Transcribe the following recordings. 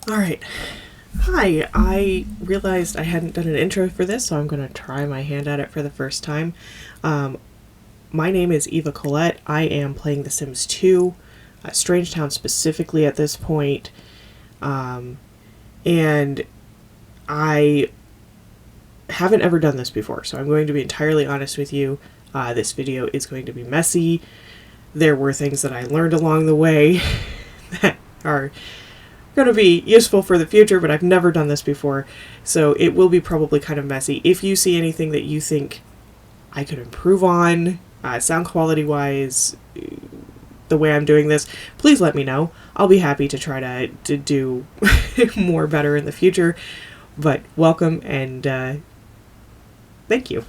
Alright. Hi, I realized I hadn't done an intro for this, so I'm going to try my hand at it for the first time. My name is Eva Colette. I am playing The Sims 2, Strangetown specifically at this point. And I haven't ever done this before, so I'm going to be entirely honest with you. This video is going to be messy. There were things that I learned along the way that are going to be useful for the future, but I've never done this before, so it will be probably kind of messy. If you see anything that you think I could improve on, sound quality wise, the way I'm doing this, please let me know. I'll be happy to try to do more better in the future, but welcome and thank you.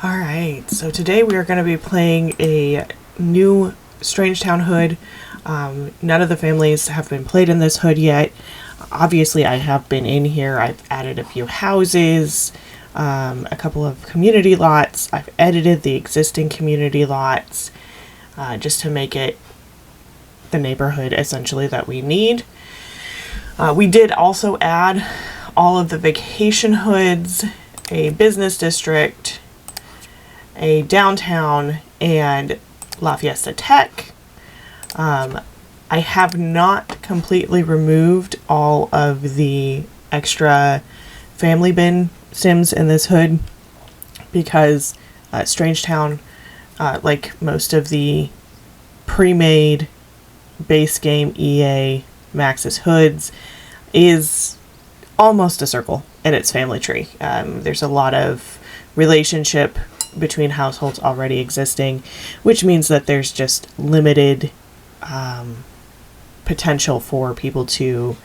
Alright, so today we are going to be playing a new Strangetown hood. None of the families have been played in this hood yet. Obviously I have been in here. I've added a few houses, a couple of community lots. I've edited the existing community lots just to make it the neighborhood essentially that we need. We did also add all of the vacation hoods, a business district, a downtown, and La Fiesta Tech. I have not completely removed all of the extra family bin sims in this hood because Strangetown, like most of the pre-made base game EA Maxis hoods, is almost a circle in its family tree. There's a lot of relationship between households already existing, which means that there's just limited potential for people to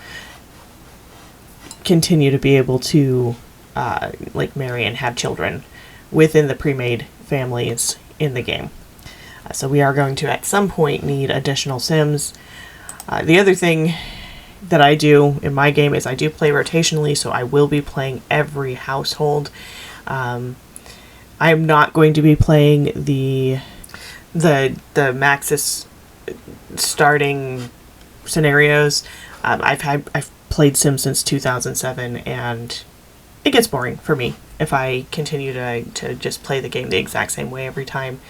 continue to be able to like marry and have children within the pre-made families in the game. So we are going to at some point need additional sims. The other thing that I do in my game is I do play rotationally, so I will be playing every household. I'm not going to be playing the Maxis starting scenarios. I've played Sims since 2007, and it gets boring for me if I continue to just play the game the exact same way every time.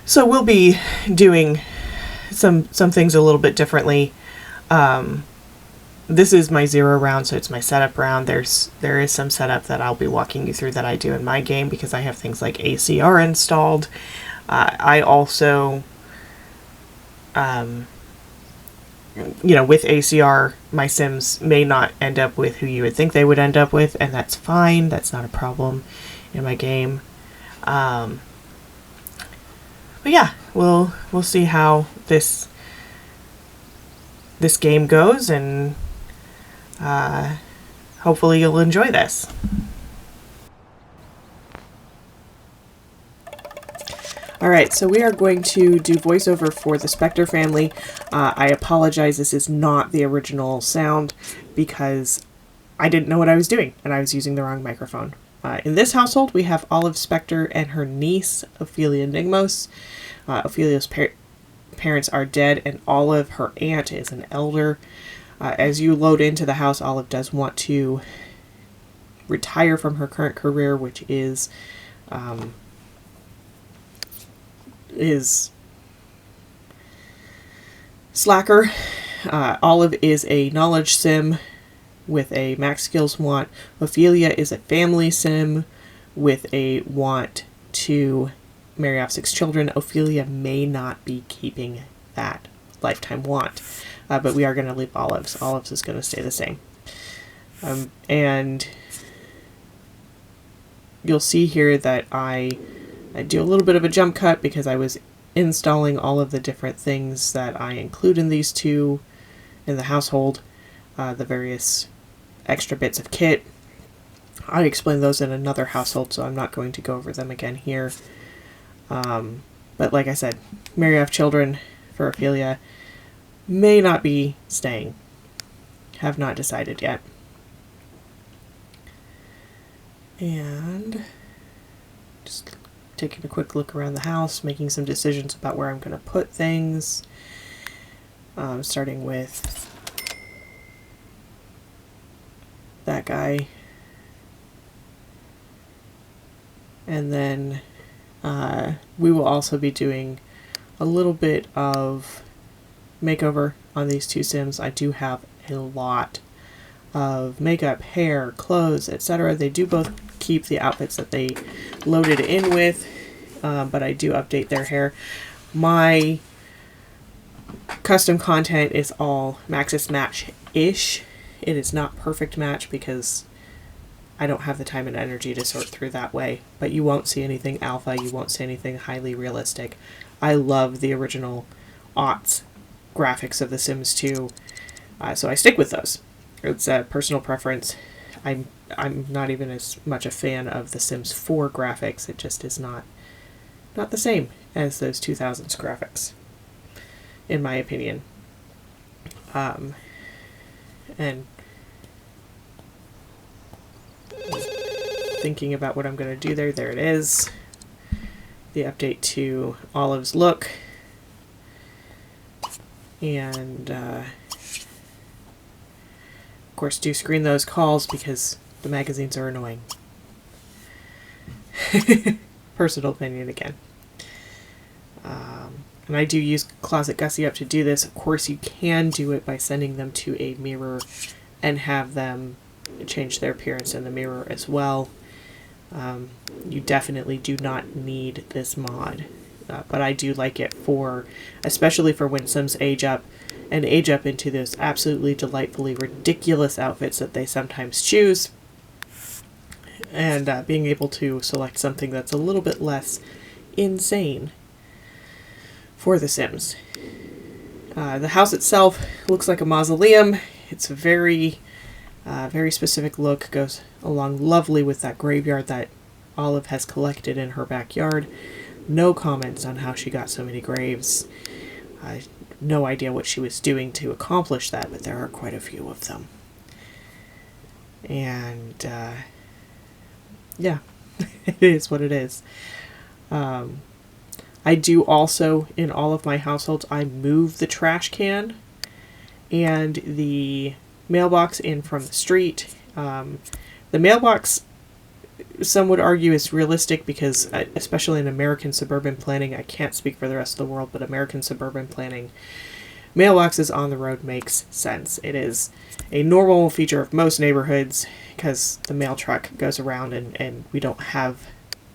So we'll be doing some things a little bit differently. This is my 0 round, so it's my setup round. There is some setup that I'll be walking you through that I do in my game because I have things like ACR installed. I also, with ACR, my Sims may not end up with who you would think they would end up with, and that's fine. That's not a problem in my game. But yeah, we'll see how this game goes, and hopefully you'll enjoy this. Alright, so we are going to do voiceover for the Spectre family. I apologize, this is not the original sound because I didn't know what I was doing and I was using the wrong microphone. In this household, we have Olive Spectre and her niece, Ophelia Nigmos. Ophelia's parents are dead, and Olive, her aunt, is an elder. As you load into the house, Olive does want to retire from her current career, which is slacker. Olive is a knowledge sim with a max skills want. Ophelia is a family sim with a want to marry off 6 children. Ophelia may not be keeping that lifetime want, but we are going to leave Olive's. Olive's is going to stay the same. And you'll see here that I do a little bit of a jump cut because I was installing all of the different things that I include in these two in the household, the various extra bits of kit. I explained those in another household, so I'm not going to go over them again here. But like I said, marry off children for Ophelia may not be staying. Have not decided yet. And just taking a quick look around the house, making some decisions about where I'm going to put things. Starting with that guy. And then we will also be doing a little bit of makeover on these two Sims. I do have a lot of makeup, hair, clothes, etc. They do both keep the outfits that they loaded in with, but I do update their hair. My custom content is all Maxis match-ish. It is not perfect match because I don't have the time and energy to sort through that way, but you won't see anything alpha, you won't see anything highly realistic. I love the original aughts graphics of The Sims 2, so I stick with those. It's a personal preference. I'm not even as much a fan of The Sims 4 graphics. It just is not the same as those 2000s graphics, in my opinion. And thinking about what I'm going to do there. There it is. The update to Olive's look. And, of course, do screen those calls because the magazines are annoying. Personal opinion again. And I do use Closet Gussie Up to do this. Of course, you can do it by sending them to a mirror and have them change their appearance in the mirror as well. You definitely do not need this mod, but I do like it for, especially for when Sims age up into those absolutely delightfully ridiculous outfits that they sometimes choose, and being able to select something that's a little bit less insane for the Sims. The house itself looks like a mausoleum. It's a very specific look, goes along lovely with that graveyard that Olive has collected in her backyard. No comments on how she got so many graves. No idea what she was doing to accomplish that, but there are quite a few of them. And, yeah, it is what it is. I do also, in all of my households, I move the trash can and the mailbox in from the street. The mailbox, some would argue, is realistic because, especially in American suburban planning, I can't speak for the rest of the world, but American suburban planning, mailboxes on the road makes sense. It is a normal feature of most neighborhoods because the mail truck goes around and we don't have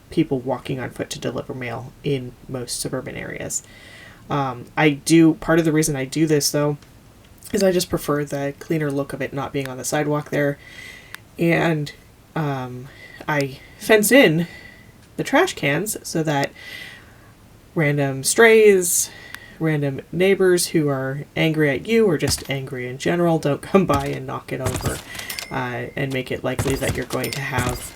people walking on foot to deliver mail in most suburban areas. Part of the reason I do this, though, is I just prefer the cleaner look of it not being on the sidewalk there. And I fence in the trash cans so that random strays, random neighbors who are angry at you or just angry in general don't come by and knock it over and make it likely that you're going to have,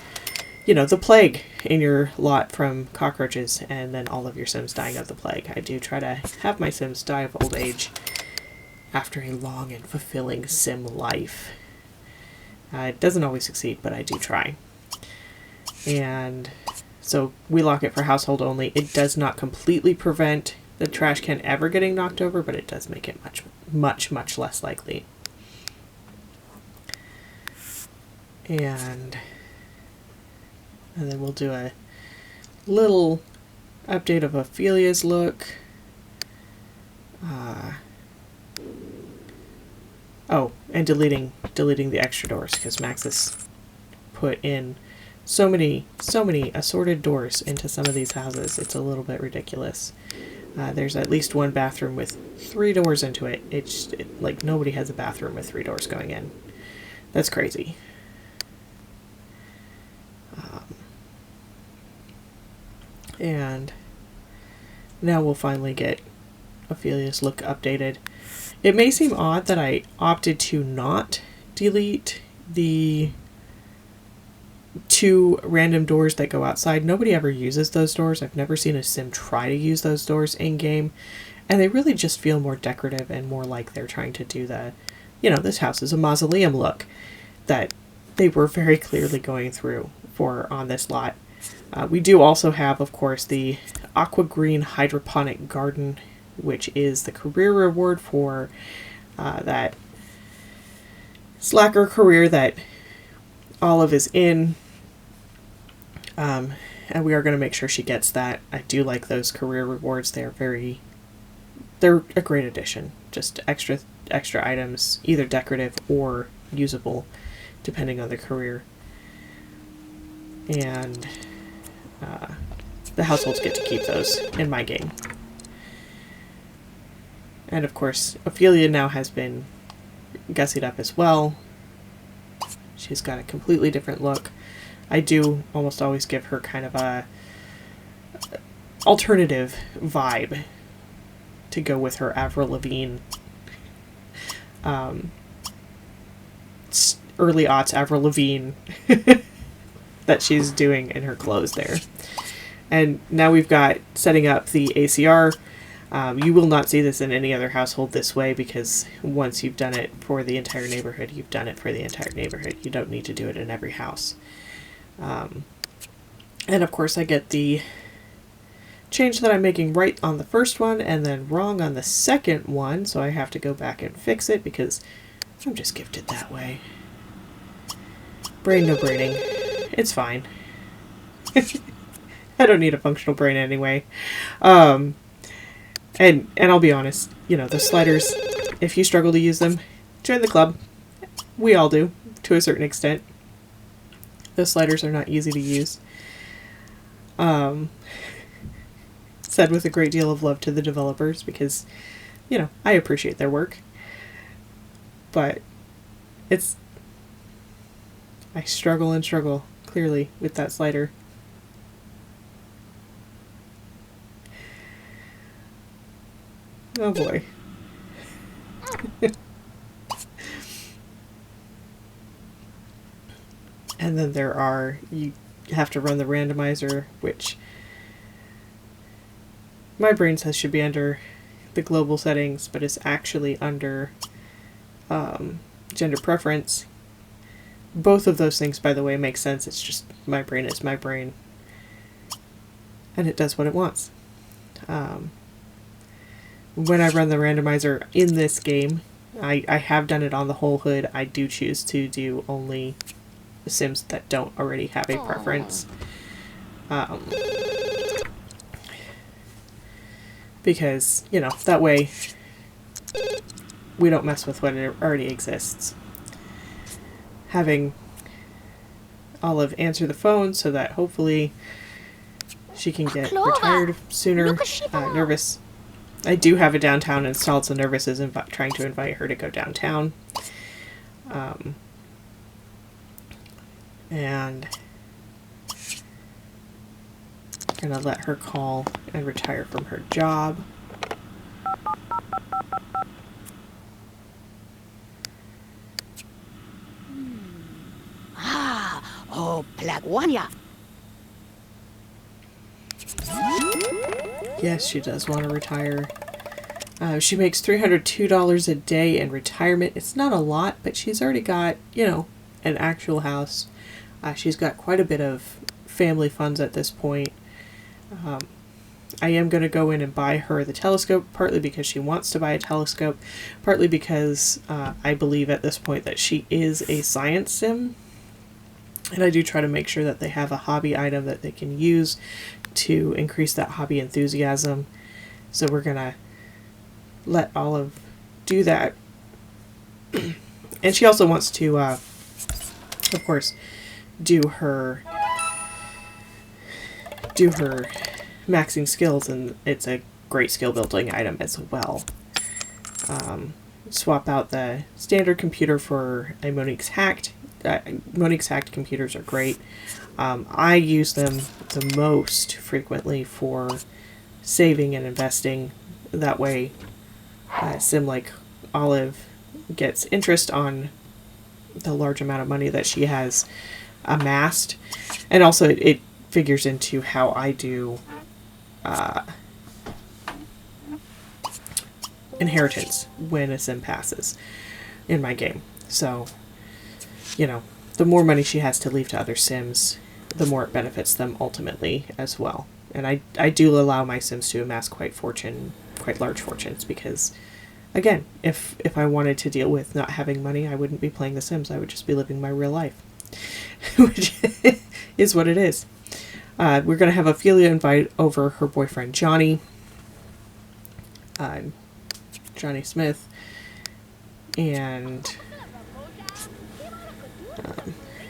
the plague in your lot from cockroaches and then all of your Sims dying of the plague. I do try to have my Sims die of old age after a long and fulfilling Sim life. It doesn't always succeed, but I do try. And so we lock it for household only. It does not completely prevent the trash can ever getting knocked over, but it does make it much, much, much less likely. And then we'll do a little update of Ophelia's look. And deleting the extra doors because Maxis put in so many assorted doors into some of these houses. It's a little bit ridiculous. There's at least one bathroom with 3 doors into it. It's like nobody has a bathroom with 3 doors going in. That's crazy. And now we'll finally get Ophelia's look updated. It may seem odd that I opted to not delete the 2 random doors that go outside. Nobody ever uses those doors. I've never seen a Sim try to use those doors in-game. And they really just feel more decorative and more like they're trying to do the, this house is a mausoleum look that they were very clearly going through for on this lot. We do also have, of course, the Aqua Green Hydroponic Garden, which is the career reward for that slacker career that Olive is in. And we are going to make sure she gets that. I do like those career rewards. They're a great addition. Just extra items, either decorative or usable, depending on the career. And the households get to keep those in my game. And of course, Ophelia now has been gussied up as well. She's got a completely different look. I do almost always give her kind of a alternative vibe to go with her Avril Lavigne, early aughts Avril Lavigne that she's doing in her clothes there. And now we've got setting up the ACR. You will not see this in any other household this way, because once you've done it for the entire neighborhood, you've done it for the entire neighborhood. You don't need to do it in every house. And of course I get the change that I'm making right on the first one and then wrong on the second one, so I have to go back and fix it because I'm just gifted that way. Brain no braining. It's fine. I don't need a functional brain anyway. And I'll be honest, you know, the sliders, if you struggle to use them, join the club. We all do, to a certain extent. The sliders are not easy to use. Said with a great deal of love to the developers, because, you know, I appreciate their work. But I struggle and struggle, clearly, with that slider. Oh boy. And then you have to run the randomizer, which my brain says should be under the global settings, but it's actually under gender preference. Both of those things, by the way, make sense. It's just my brain is my brain. And it does what it wants. When I run the randomizer in this game, I have done it on the whole hood. I do choose to do only the Sims that don't already have a preference. Because, you know, that way we don't mess with what already exists. Having Olive answer the phone so that hopefully she can get retired sooner. Nervous. I do have a downtown installed, so Nervous is trying to invite her to go downtown. And I'm gonna let her call and retire from her job. Oh, Plagwania. Yes, she does want to retire. She makes $302 a day in retirement. It's not a lot, but she's already got, you know, an actual house. She's got quite a bit of family funds at this point. I am going to go in and buy her the telescope, partly because she wants to buy a telescope, partly because I believe at this point that she is a science sim. And I do try to make sure that they have a hobby item that they can use to increase that hobby enthusiasm. So we're going to let Olive do that. And she also wants to, of course, do her maxing skills, and it's a great skill building item as well. Swap out the standard computer for a Monique's Hacked. Monique's Hacked computers are great. I use them the most frequently for saving and investing. That way, a sim like Olive gets interest on the large amount of money that she has amassed, and also it figures into how I do inheritance when a sim passes in my game. So, you know, the more money she has to leave to other sims, the more it benefits them ultimately as well. And I do allow my Sims to amass quite large fortunes, because again, if I wanted to deal with not having money, I wouldn't be playing The Sims. I would just be living my real life, which is what it is. We're going to have Ophelia invite over her boyfriend Johnny, Johnny Smith, and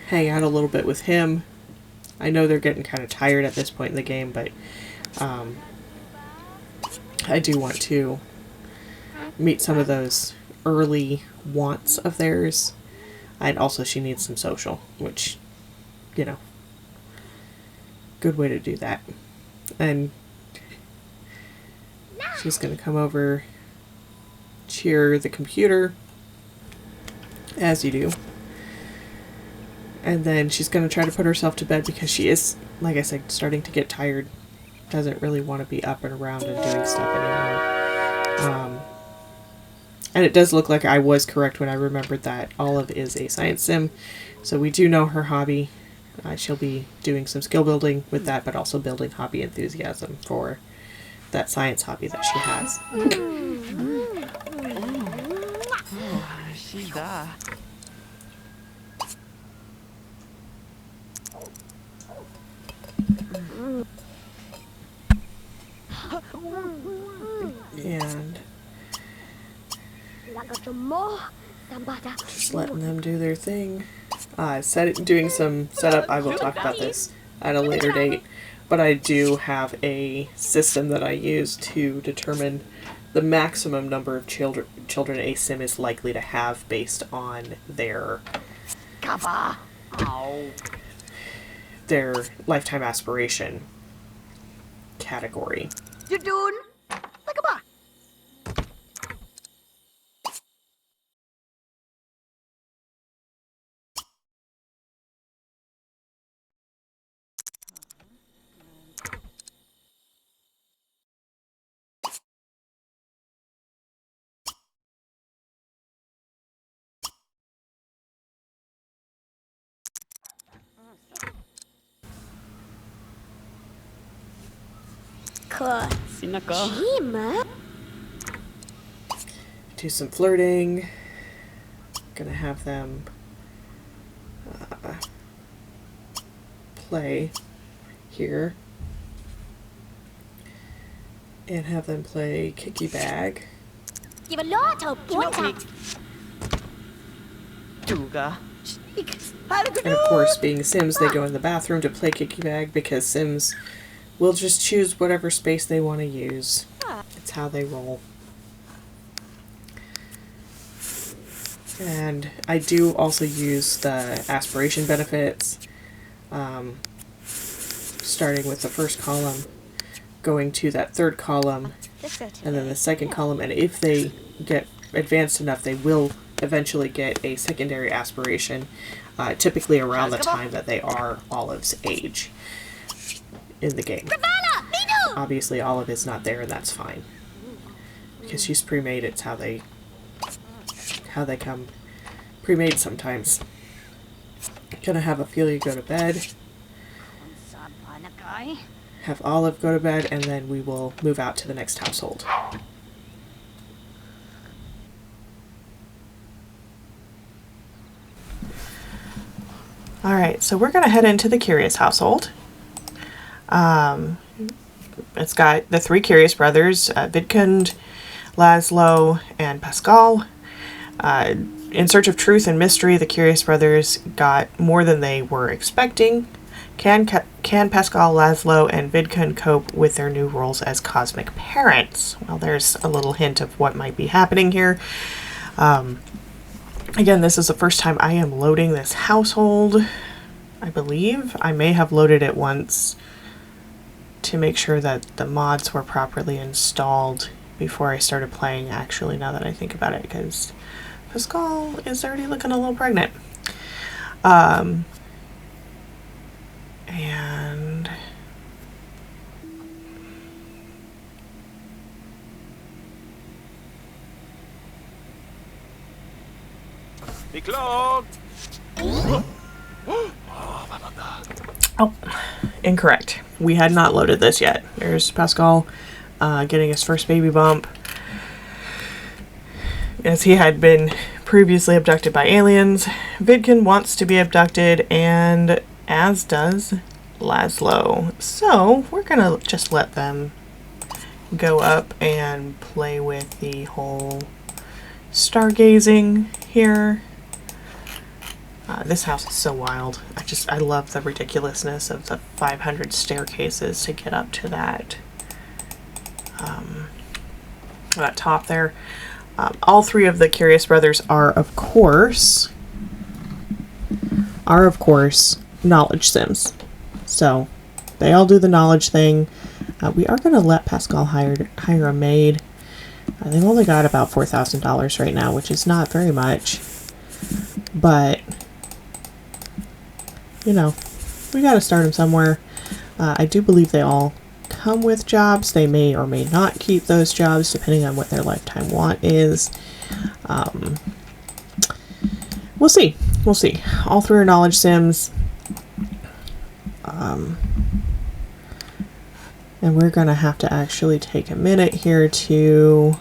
hang out a little bit with him. I know they're getting kind of tired at this point in the game, but I do want to meet some of those early wants of theirs. And also she needs some social, which, you know, good way to do that. And she's going to come over, cheer the computer, as you do. And then she's going to try to put herself to bed, because she is, like I said, starting to get tired. Doesn't really want to be up and around and doing stuff anymore. And it does look like I was correct when I remembered that Olive is a science sim. So we do know her hobby. She'll be doing some skill building with that, but also building hobby enthusiasm for that science hobby that she has. And just letting them do their thing. Doing some setup. I will talk about this at a later date, but I do have a system that I use to determine the maximum number of children a sim is likely to have based on their lifetime aspiration category. You doing? Like a bar. Do some flirting. Gonna have them play here. And have them play Kicky Bag. And of course, being Sims, they go in the bathroom to play Kicky Bag, because Sims will just choose whatever space they want to use. It's how they roll. And I do also use the aspiration benefits, starting with the first column, going to that third column, and then the second column, and if they get advanced enough, they will eventually get a secondary aspiration, typically around the time that they are Olive's age in the game. Obviously, Olive is not there, and that's fine, because she's pre-made. It's how they come pre-made sometimes. Gonna have Ophelia go to bed, have Olive go to bed, and then we will move out to the next household. Alright, so we're going to head into the Curious household. It's got the three Curious brothers, Vidkund, Laszlo, and Pascal. In search of truth and mystery, the Curious brothers got more than they were expecting. Can Pascal, Laszlo, and Vidkund cope with their new roles as cosmic parents? Well, there's a little hint of what might be happening here. Again, this is the first time I am loading this household, I believe. I may have loaded it once to make sure that the mods were properly installed before I started playing, actually, now that I think about it, because Pascal is already looking a little pregnant. And Oh, incorrect. We had not loaded this yet. There's Pascal getting his first baby bump, as he had been previously abducted by aliens. Vidkin wants to be abducted, and as does Laszlo. So we're gonna just let them go up and play with the whole stargazing here. This house is so wild. I love the ridiculousness of the 500 staircases to get up to that that top there. All three of the Curious Brothers are of course knowledge sims. So they all do the knowledge thing. We are going to let Pascal hire a maid. They've only got about $4,000 right now, which is not very much. But, you know, we got to start them somewhere. I do believe they all come with jobs. They may or may not keep those jobs, depending on what their lifetime want is. We'll see. We'll see. All three are knowledge sims. And we're going to have to actually take a minute here to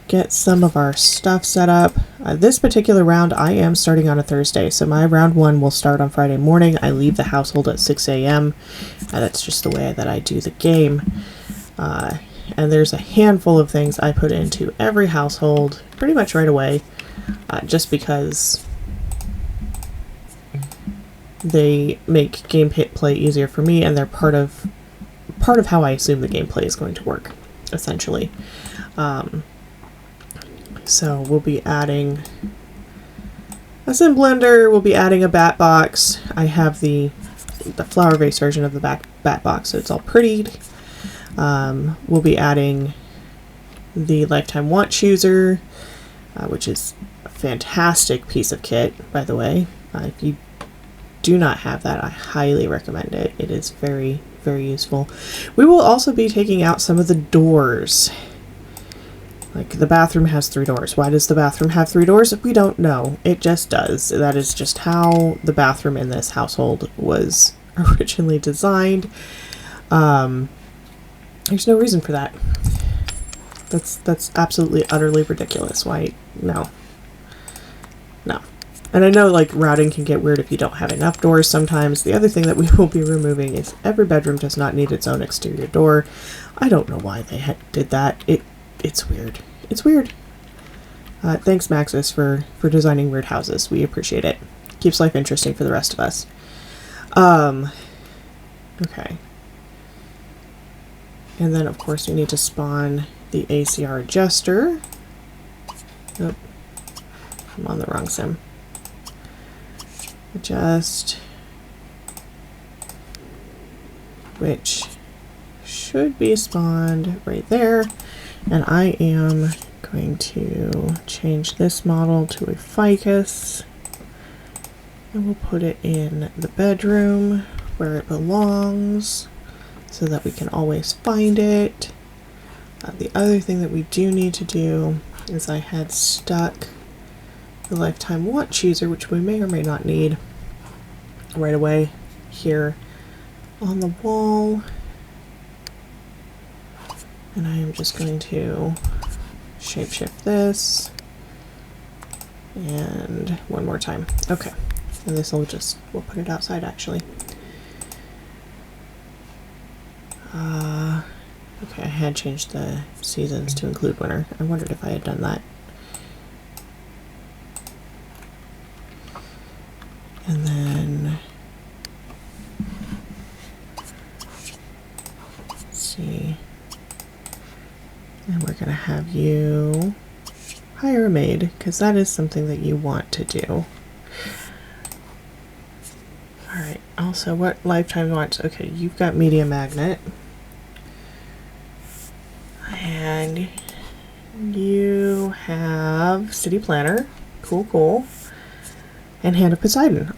get some of our stuff set up. This particular round I am starting on a Thursday, so my round 1 will start on Friday morning. I leave the household at 6 a.m. That's just the way that I do the game. And there's a handful of things I put into every household pretty much right away, just because they make gameplay easier for me, and they're part of how I assume the gameplay is going to work, essentially. So we'll be adding a sim blender, we'll be adding a bat box. I have the flower vase version of the bat box, so it's all prettied. We'll be adding the lifetime want chooser, which is a fantastic piece of kit, by the way. If you do not have that, I highly recommend it. It is very, very useful. We will also be taking out some of the doors. Like, the bathroom has 3 doors. Why does the bathroom have 3 doors? We don't know. It just does. That is just how the bathroom in this household was originally designed. There's no reason for that. That's absolutely, utterly ridiculous. Why? No. No. And I know, like, routing can get weird if you don't have enough doors sometimes. The other thing that we will be removing is every bedroom does not need its own exterior door. I don't know why they did that. It's weird. It's weird. Thanks, Maxis, for designing weird houses. We appreciate it. Keeps life interesting for the rest of us. Okay. And then, of course, we need to spawn the ACR adjuster. Nope. I'm on the wrong sim. Adjust. Which should be spawned right there. And I am going to change this model to a ficus. And we'll put it in the bedroom where it belongs so that we can always find it. The other thing that we do need to do is I had stuck the lifetime want chooser, which we may or may not need, right away here on the wall. And I am just going to shapeshift this. And one more time. Okay. And this will we'll put it outside actually. Okay, I had changed the seasons to include winter. I wondered if I had done that. And then, let's see. And we're going to have you hire a maid, because that is something that you want to do. Alright, also what lifetime wants? Okay, you've got media magnet. And you have city planner. Cool, cool. And Hand of Poseidon.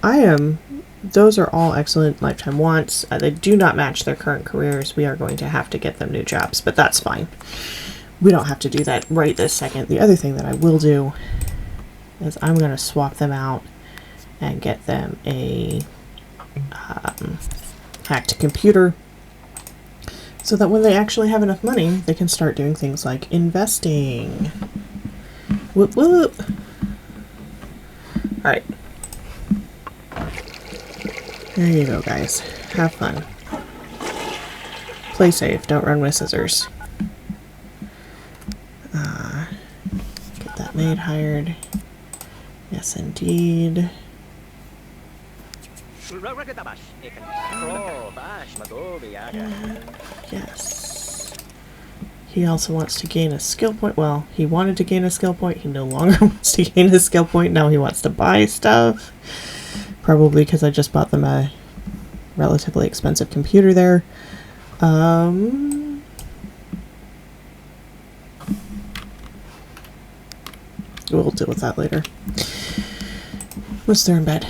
Those are all excellent lifetime wants. They do not match their current careers. We are going to have to get them new jobs, but that's fine. We don't have to do that right this second. The other thing that I will do is I'm going to swap them out and get them a hacked a computer so that when they actually have enough money, they can start doing things like investing. Whoop whoop. Alright. There you go, guys. Have fun. Play safe. Don't run with scissors. Get that maid hired. Yes, indeed. Yes. He also wants to gain a skill point. Well, he wanted to gain a skill point. He no longer wants to gain a skill point. Now he wants to buy stuff. Probably because I just bought them a relatively expensive computer there. We'll deal with that later. Once they're in bed.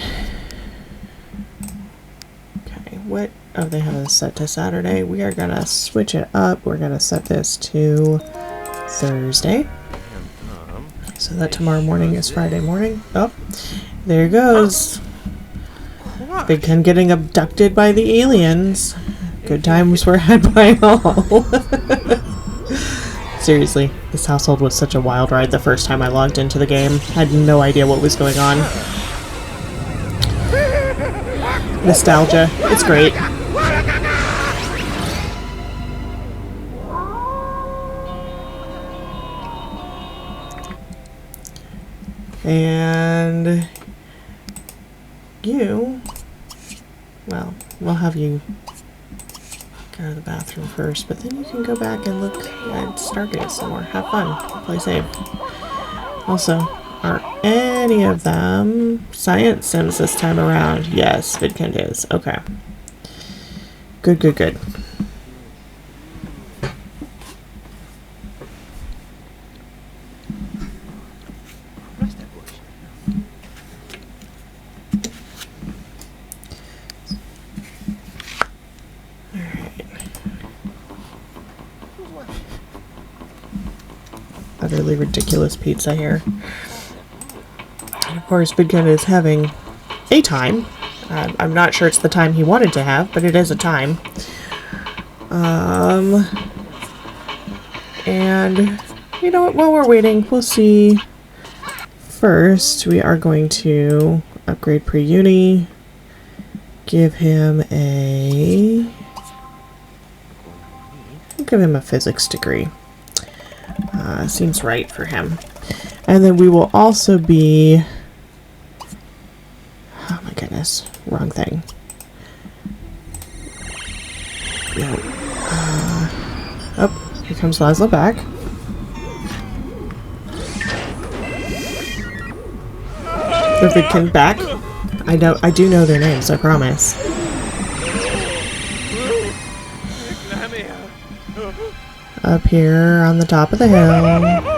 Okay, what? Oh, they have this set to Saturday. We are gonna switch it up. We're gonna set this to Thursday. So that tomorrow morning is Friday morning. Oh, there goes. Big Ken getting abducted by the aliens. Good times were had by all. Seriously, this household was such a wild ride the first time I logged into the game. I had no idea what was going on. Nostalgia. It's great. And you, well, we'll have you go to the bathroom first, but then you can go back and look at Stargate some more. Have fun. Play safe. Also, are any of them science sims this time around? Yes, Vidkind is. Okay. Good, good, good. Utterly ridiculous pizza here. And of course, Big Ken is having a time. I'm not sure it's the time he wanted to have, but it is a time. And you know what? While we're waiting, we'll see. First, we are going to upgrade pre-uni. Give him a physics degree. Seems right for him. And then we will also be... Oh my goodness. Wrong thing. No. Oh, here comes Laszlo back. The Vidkind back. I do know their names, I promise. Up here on the top of the hill.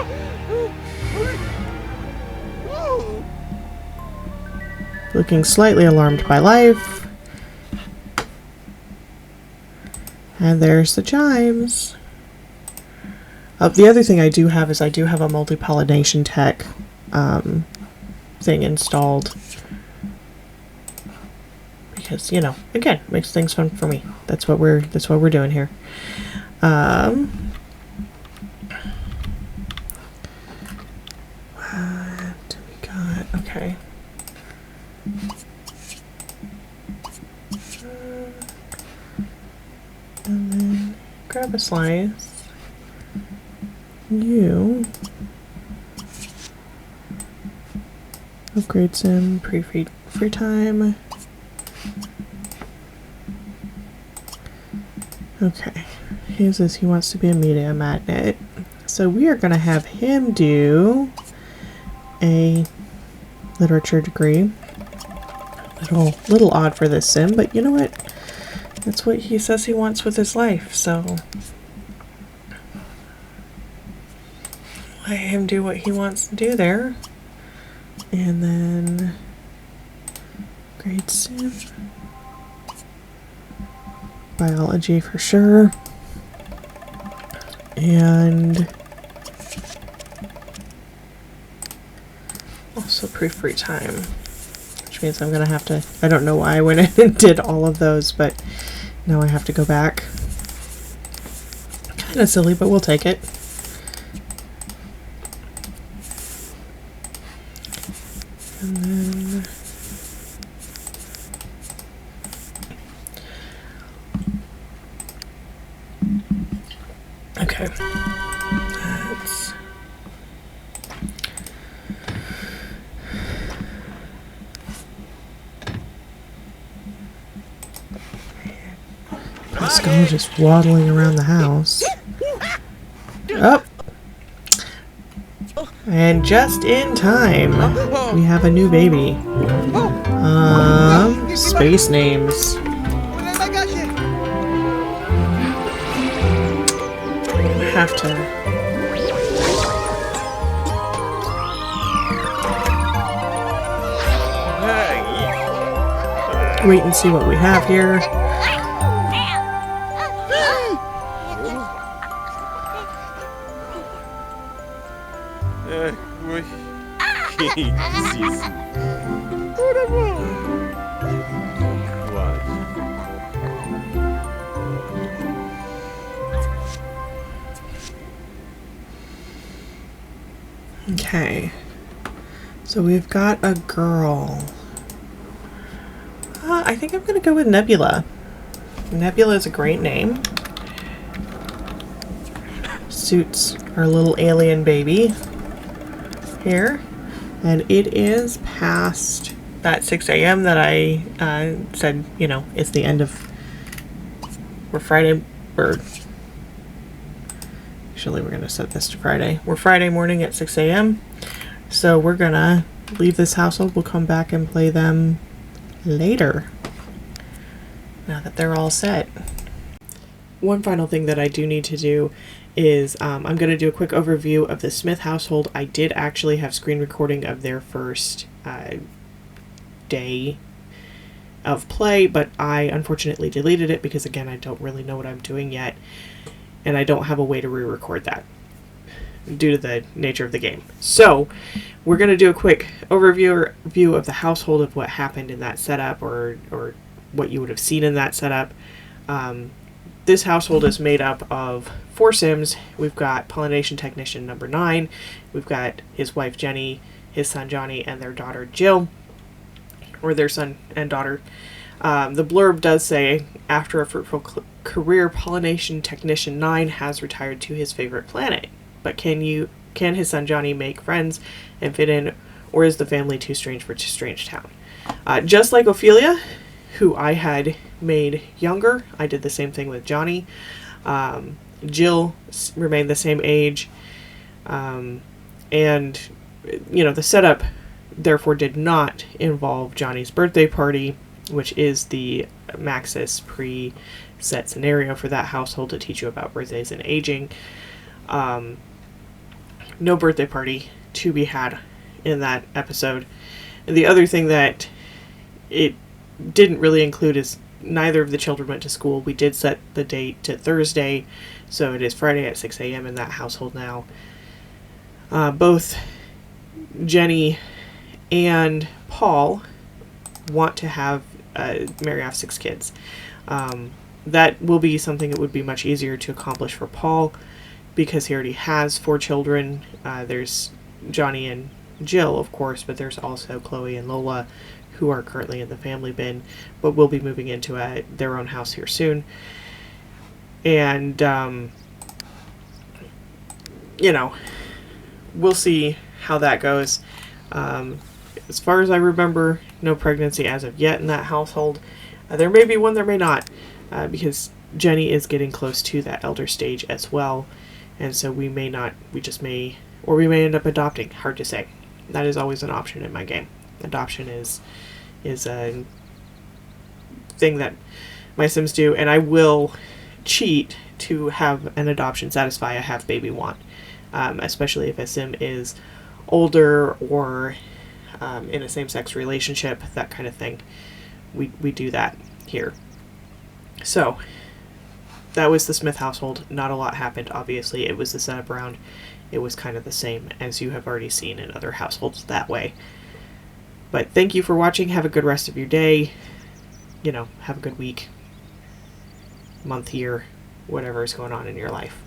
Looking slightly alarmed by life. And there's the chimes. The other thing I do have is I do have a multi-pollination tech thing installed. Because, you know, again, makes things fun for me. That's what we're doing here. What do we got? Okay. And then grab a slice. You upgrade sim, free time. Okay. He says he wants to be a media magnet. So we are going to have him do a literature degree. Little odd for this sim, but you know what? That's what he says he wants with his life, so let him do what he wants to do there. And then grade sim. Biology for sure. And also free time. which means I'm gonna have to, I don't know why I went in and did all of those, but now I have to go back. Kind of silly, but we'll take it. And then okay. That's Pascal just waddling around the house. Up. And just in time, we have a new baby. Space names. Have to wait and see what we have here. Okay, so we've got a girl. I think I'm gonna go with Nebula. Nebula is a great name. Suits our little alien baby here. And it is past that 6 a.m. that I said, you know, it's the end of, we're Friday, actually we're going to set this to Friday. We're Friday morning at 6 a.m. So we're going to leave this household. We'll come back and play them later, now that they're all set. One final thing that I do need to do is I'm going to do a quick overview of the Smith household. I did actually have screen recording of their first day of play, but I unfortunately deleted it because, again, I don't really know what I'm doing yet, and I don't have a way to re-record that due to the nature of the game. So we're going to do a quick overview of the household, of what happened in that setup, or what you would have seen in that setup. This household is made up of 4 Sims. We've got pollination technician number 9. We've got his wife Jenny, his son Johnny, and their daughter Jill, or their son and daughter. The blurb does say, after a fruitful career, pollination technician 9 has retired to his favorite planet. But can his son Johnny make friends and fit in, or is the family too strange for Strangetown? Just like Ophelia, who I had made younger, I did the same thing with Johnny. Jill remained the same age, and you know, the setup therefore did not involve Johnny's birthday party, which is the Maxis pre-set scenario for that household to teach you about birthdays and aging. No birthday party to be had in that episode. And the other thing that it didn't really include is neither of the children went to school. We did set the date to Thursday, so it is Friday at 6 a.m. in that household now. Both Jenny and Paul want to have marry off 6 kids. That will be something that would be much easier to accomplish for Paul, because he already has 4 children. There's Johnny and Jill, of course, but there's also Chloe and Lola, who are currently in the family bin, but will be moving into their own house here soon. And, you know, we'll see how that goes. As far as I remember, no pregnancy as of yet in that household. There may be one, there may not, because Jenny is getting close to that elder stage as well. And so we may end up adopting. Hard to say. That is always an option in my game. Adoption is a thing that my Sims do, and I will cheat to have an adoption satisfy a half baby want, especially if a Sim is older or in a same-sex relationship, that kind of thing. We do that here. So that was the Smith household. Not a lot happened, obviously. It was the setup round. It was kind of the same as you have already seen in other households that way. But thank you for watching. Have a good rest of your day. Have a good week, month, year, whatever is going on in your life.